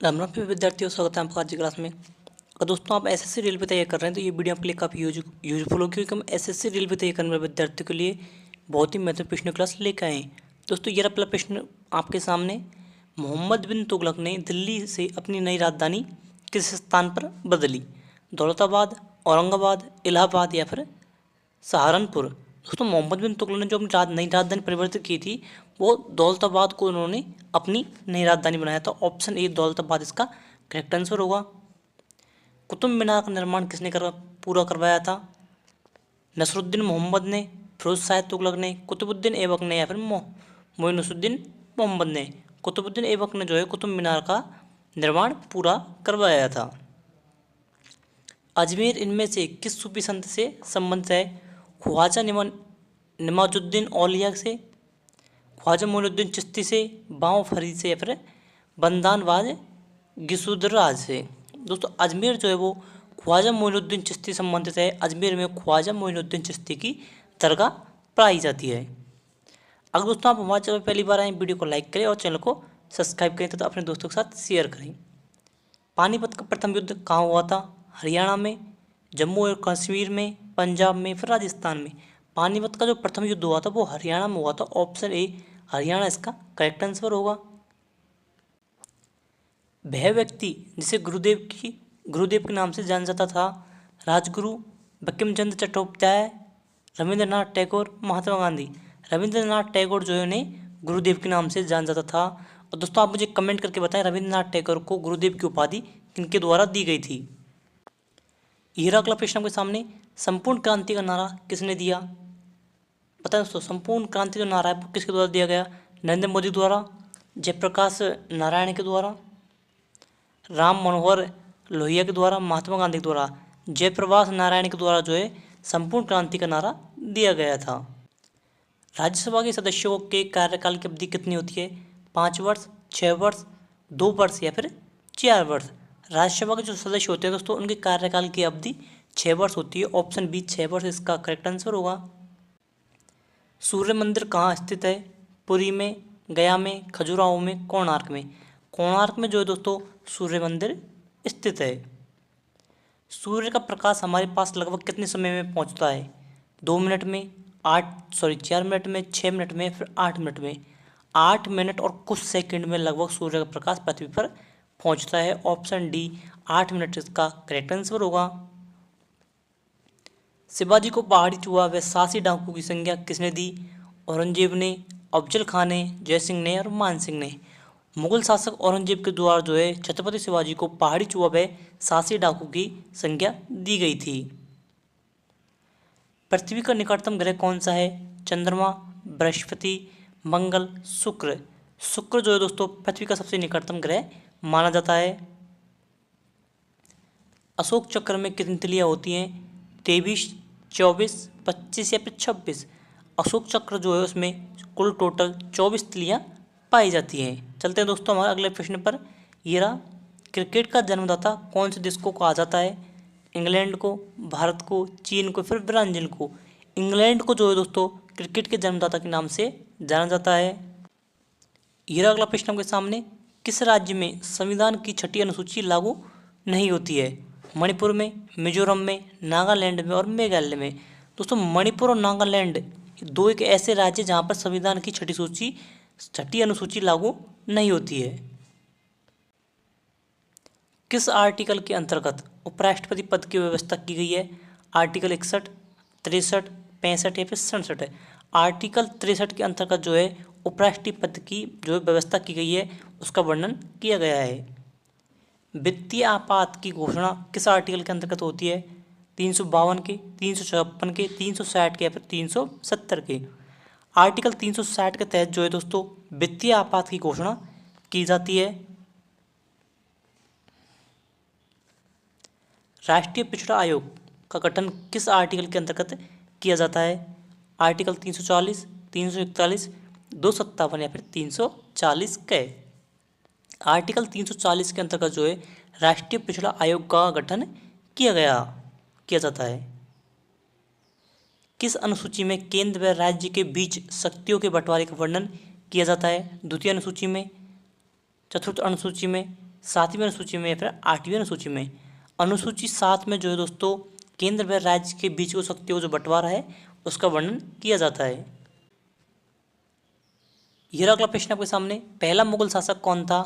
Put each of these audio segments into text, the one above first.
राम राम प्रिय विद्यार्थियों, स्वागत है आपका आज की क्लास में। और दोस्तों, आप एसएससी रेलवे तैयार कर रहे हैं तो ये वीडियो आपके लिए काफ़ी यूजफुल होगी, क्योंकि हम एसएससी रेलवे तैयार करने वाले विद्यार्थियों के लिए बहुत ही महत्वपूर्ण प्रश्न क्लास लेकर आए हैं। दोस्तों, ये पहला प्रश्न आपके सामने। मोहम्मद बिन तुगलक ने दिल्ली से अपनी नई राजधानी किस स्थान पर बदली? दौलताबाद, औरंगाबाद, इलाहाबाद या फिर सहारनपुर? दोस्तों, मोहम्मद बिन तुगलक ने जो अपनी नई राजधानी परिवर्तित की थी, वो दौलताबाद को उन्होंने अपनी नई राजधानी बनाया था। ऑप्शन ए दौलताबाद इसका करेक्ट आंसर होगा। कुतुब मीनार का निर्माण किसने पूरा करवाया था? नसरुद्दीन मोहम्मद ने, फिरोज शाह तुगलक ने, कुतुबुद्दीन ऐबक ने या फिर मोइनुद्दीन मोहम्मद ने? कुतुबुद्दीन ऐबक ने जो है कुतुब मीनार का निर्माण पूरा करवाया था। अजमेर इनमें से किस सूफी संत से संबंधित है? ख्वाजा नमाजुद्दीन औलिया से, ख्वाजा मोइनुद्दीन चिश्ती से, बाव फरीद से या फिर बंदानवाज गिसुदराज से? दोस्तों, अजमेर जो है वो ख्वाजा मोइनुद्दीन चिश्ती संबंधित है। अजमेर में ख्वाजा मोइनुद्दीन चिश्ती की दरगाह पाई जाती है। अगर दोस्तों आप हमारे चैनल पर पहली बार आए, वीडियो को लाइक करें और चैनल को सब्सक्राइब करें तथा अपने दोस्तों के साथ शेयर करें। पानीपत का प्रथम युद्ध कहाँ हुआ था? हरियाणा में, जम्मू और कश्मीर में, पंजाब में, फिर राजस्थान में? पानीपत का जो प्रथम युद्ध हुआ था वो हरियाणा में हुआ था। ऑप्शन ए हरियाणा इसका करेक्ट आंसर होगा। वह व्यक्ति जिसे गुरुदेव के नाम से जाना जाता था? राजगुरु, बंकिम चंद्र चट्टोपाध्याय, रविंद्रनाथ टैगोर, महात्मा गांधी? रविंद्रनाथ टैगोर जो है उन्हें गुरुदेव के नाम से जाना जाता था। और दोस्तों, आप मुझे कमेंट करके बताएं, रविंद्रनाथ टैगोर को गुरुदेव की उपाधि किनके द्वारा दी गई थी? यह अगला प्रश्न आपके सामने। संपूर्ण क्रांति का नारा किसने दिया? पता है दोस्तों, संपूर्ण क्रांति जो नारा है वो किसके द्वारा दिया गया? नरेंद्र मोदी द्वारा, जयप्रकाश नारायण के द्वारा, राम मनोहर लोहिया के द्वारा, महात्मा गांधी के द्वारा? जयप्रकाश नारायण के द्वारा जो है संपूर्ण क्रांति का नारा दिया गया था। राज्यसभा के सदस्यों के कार्यकाल की अवधि कितनी होती है? 5 वर्ष, 6 वर्ष, 2 वर्ष या फिर 4 वर्ष? राज्यसभा के जो सदस्य होते हैं दोस्तों, उनके कार्यकाल की अवधि 6 वर्ष होती है। ऑप्शन बी 6 वर्ष इसका करेक्ट आंसर होगा। सूर्य मंदिर कहाँ स्थित है? पुरी में, गया में, खजुराहो में, कोणार्क में? कोणार्क में जो है दोस्तों सूर्य मंदिर स्थित है। सूर्य का प्रकाश हमारे पास लगभग कितने समय में पहुंचता है? 2 मिनट में, 4 मिनट में, 6 मिनट में, फिर 8 मिनट में? 8 मिनट और कुछ सेकंड में लगभग सूर्य का प्रकाश पृथ्वी पर पहुंचता है। ऑप्शन डी 8 मिनट इसका करेक्ट आंसर होगा। शिवाजी को पहाड़ी चूहा व सासी डाकू की संज्ञा किसने दी? औरंगजेब ने, अफजल खान ने, जय सिंह ने और मान सिंह ने? मुगल शासक औरंगजेब के द्वारा जो है छत्रपति शिवाजी को पहाड़ी चूहा व सासी डाकू की संज्ञा दी गई थी। पृथ्वी का निकटतम ग्रह कौन सा है? चंद्रमा, बृहस्पति, मंगल, शुक्र? शुक्र जो है दोस्तों पृथ्वी का सबसे निकटतम ग्रह माना जाता है। अशोक चक्र में कितनी तिलियां होती हैं? 23, 24, 25 या फिर 26? अशोक चक्र जो है उसमें कुल टोटल 24 तिलियां पाई जाती हैं। चलते हैं दोस्तों हमारे अगले प्रश्न पर। ये रहा, क्रिकेट का जन्मदाता कौन से देश को कहा जाता है? इंग्लैंड को, भारत को, चीन को, फिर ब्राजील को? इंग्लैंड को जो है दोस्तों क्रिकेट के जन्मदाता के नाम से जाना जाता है। यह अगला प्रश्न आपके सामने। किस राज्य में संविधान की 6ठी अनुसूची लागू नहीं होती है? मणिपुर में, मिजोरम में, नागालैंड में और मेघालय में? दोस्तों, मणिपुर और नागालैंड दो एक ऐसे राज्य जहां पर संविधान की 6ठी अनुसूची लागू नहीं होती है। किस आर्टिकल के अंतर्गत उपराष्ट्रपति पद की व्यवस्था की गई है? आर्टिकल 61, 63, 65 या फिर 67? आर्टिकल 63 के अंतर्गत जो है उपराष्ट्रपति पद की जो व्यवस्था की गई है उसका वर्णन किया गया है। वित्तीय आपात की घोषणा किस आर्टिकल के अंतर्गत होती है? 352 के, 356 के, 360 के या फिर 370 के? आर्टिकल 360 के तहत जो है दोस्तों वित्तीय आपात की घोषणा की जाती है। राष्ट्रीय पिछड़ा आयोग का गठन किस आर्टिकल के अंतर्गत किया जाता है? आर्टिकल 340, 341, 257 या फिर 340 के? आर्टिकल 340 के अंतर्गत जो है राष्ट्रीय पिछड़ा आयोग का गठन किया जाता है। किस अनुसूची में केंद्र व राज्य के बीच शक्तियों के बंटवारे का वर्णन किया जाता है? द्वितीय अनुसूची में, चतुर्थ अनुसूची में, 7वीं अनुसूची में या फिर 8वीं अनुसूची में। अनुसूची 7 में जो है दोस्तों केंद्र व राज्य के बीच की शक्तियों जो बंटवारा है उसका वर्णन किया जाता है। ये अगला प्रश्न आपके सामने, पहला मुगल शासक कौन था?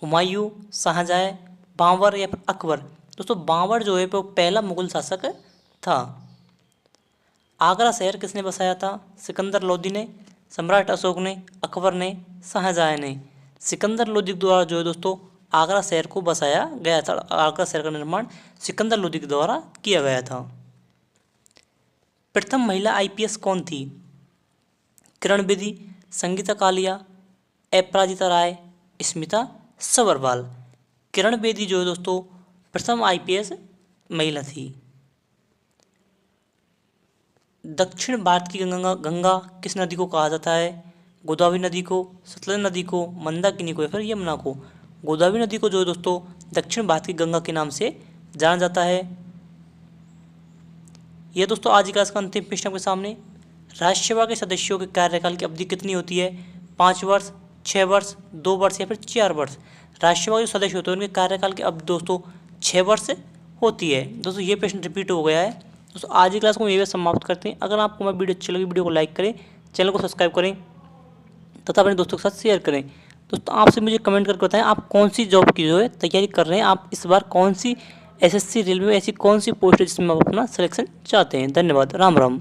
हुमायूं, शाहजहां, बाबर या फिर अकबर? दोस्तों बाबर जो है वो पहला मुगल शासक था। आगरा शहर किसने बसाया था? सिकंदर लोदी ने, सम्राट अशोक ने, अकबर ने, शाहजहां ने? सिकंदर लोदी द्वारा जो है दोस्तों आगरा शहर को बसाया गया था। आगरा शहर का निर्माण सिकंदर लोदी के द्वारा किया गया था। प्रथम महिला आईपीएस कौन थी? किरण बेदी, संगीता कालिया, अपराजिता राय, स्मिता सबरवाल? किरण बेदी जो है दोस्तों प्रथम आईपीएस महिला थी। दक्षिण भारत की गंगा किस नदी को कहा जाता है? गोदावरी नदी को, सतलज नदी को, मंदाकिनी को या फिर यमुना को? गोदावरी नदी को जो है दोस्तों दक्षिण भारत की गंगा के नाम से जाना जाता है। यह दोस्तों आज की क्लास का अंतिम प्रश्न आपके सामने, राज्यसभा के सदस्यों के कार्यकाल की अवधि कितनी होती है? 5 वर्ष, 6 वर्ष, 2 वर्ष या फिर 4 वर्ष? राज्यसभा के जो सदस्य होते हैं उनके कार्यकाल की अवधि दोस्तों 6 वर्ष होती है। दोस्तों ये प्रश्न रिपीट हो गया है। दोस्तों आज की क्लास को यही समाप्त करते हैं। अगर आपको हमारी वीडियो अच्छी लगी वीडियो को लाइक करें, चैनल को सब्सक्राइब करें तथा अपने दोस्तों के साथ शेयर करें। दोस्तों आपसे मुझे कमेंट करके बताएं आप कौन सी जॉब की जो है तैयारी कर रहे हैं, आप इस बार कौन सी एसएससी रेलवे ऐसी कौन सी पोस्ट है जिसमें आप अपना सिलेक्शन चाहते हैं। धन्यवाद, राम राम।